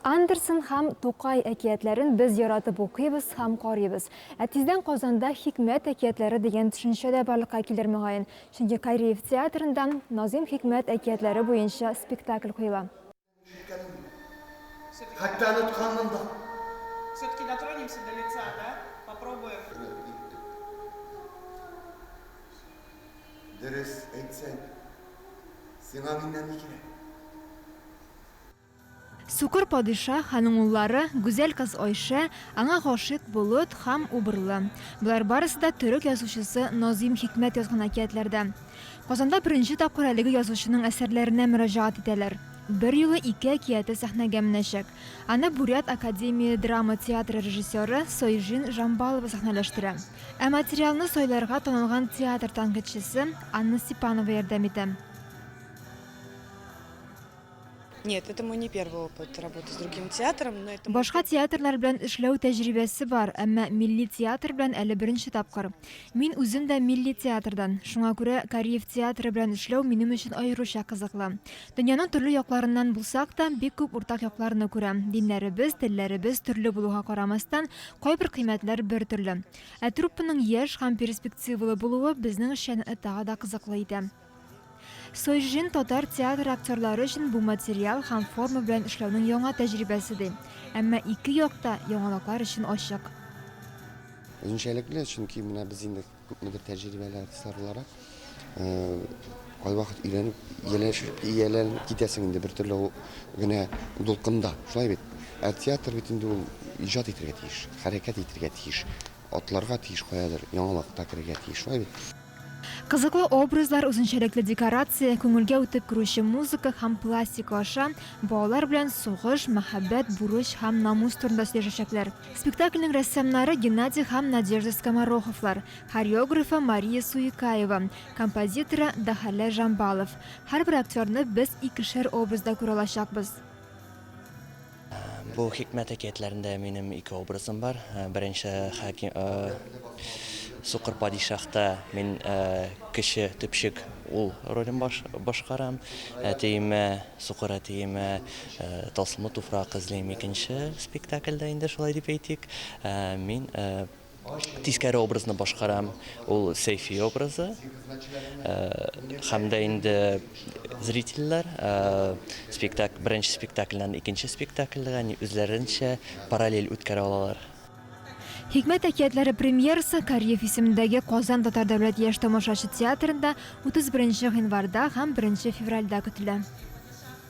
Андерсон һәм Тукай әкиятләрен без яратып укыйбыз һәм карыйбыз. Тиздән Казанда Хикмәт әкиятләре дигән төшенчә дә барлыкка килер мөгаен. Чөнки Кариев театрында Назим Хикмәт әкиятләре буенча спектакль куела. Hatta unutkanlığında. Все-таки дотронемся до лица, да? Попробуем. Dürüst etsen, sana minnet ikile. Сукыр падиша ханың уллары, гүзәл кыз Айша, аңа гашык Болот һәм Убырлы. Булар барысы да төрек язучысы Назим Хикмәт язган әкиятләрдә. Казанда беренче тапкыр әлеге язучының әсәрләренә мөрәҗәгать итәләр. Бер юлы ике әкияте сәхнәгә менәчәк. Аны Бурят Академия драма театры режиссеры Сойжин Жамбалова сәхнәләштерә. Ә материалны сойларга танылган театр тәнкыйтьчесе Анна Степанова ярдәм итә. Нет, это мой не первый опыт работы с другим театром, но это... Башка театрлар белән эшләү тәҗрибәсе бар, әмма милли театр белән әле беренче тапкыр. Мин үзем дә милли театрдан, шуңа күрә Кариев театры белән эшләү минем өчен аеруча кызыклы. Дөньяның төрле якларыннан булсак та, бик күп уртак якларны күрәм. Диннәребез, телләребез төрле булуга карамастан, кайбер кыйммәтләр бер төрле. Ә труппаның яшь һәм перспективалы булуы безнең өчен тагы да кызыклы итә. Сойжин татар театр актерлары өчен бу материал һәм форма белән эшләүнең яңа тәҗрибәсе ди. Әмма ике якта яңалыклар өчен ачык. Үзенчәлекле, чөнки менә без инде күпмедер тәҗрибәләр сарыларак, кайвакыт өйрәнеп, ияләнеп китәсең инде бер төрле генә дулкында. Шулай бит. Театр бит инде ул иҗат итәргә тиеш, хәрәкәт итәргә тиеш, атларга тиеш, каядыр яңалыкта кергә тиеш. Шулай бит. Кызыклы образлар, үзенчәлекле декорация, күңелгә үтеп керүче музыка һәм пластика аша балалар белән сугыш, мәхәббәт, бурыч һәм намус турында сөйләшәчәкләр. Спектакльнең рәссамнары Геннадий һәм Надежда Скомороховлар, хореографы Мария Суекаева, композиторы Дахалә Жамбалов. Һәрбер актерны без икешәр образда күрә алачакбыз. Bu Хикмәт әкиятләрендә минем ике образым бар. Беренче Сукыр падишахта мин кеше төпчек ул ролен башкарам. Әтиемә Сукыр әтиемә Тылсымлы туфрак эзлим икенче спектакльдә инде шулай дип әйтик. Мин тискәре образны башкарам, ул Сейфи образы. Һәм дә инде зрительләр беренче спектакльдән икенче спектакльгә үзләренчә параллель үткәрә алалар. Хикмәт әкиятләре премьерасы Кариев исемендәге Казан Татар дәүләт яшь тамашачы театрында 31 гыйнварда һәм 1 февральдә көтелә.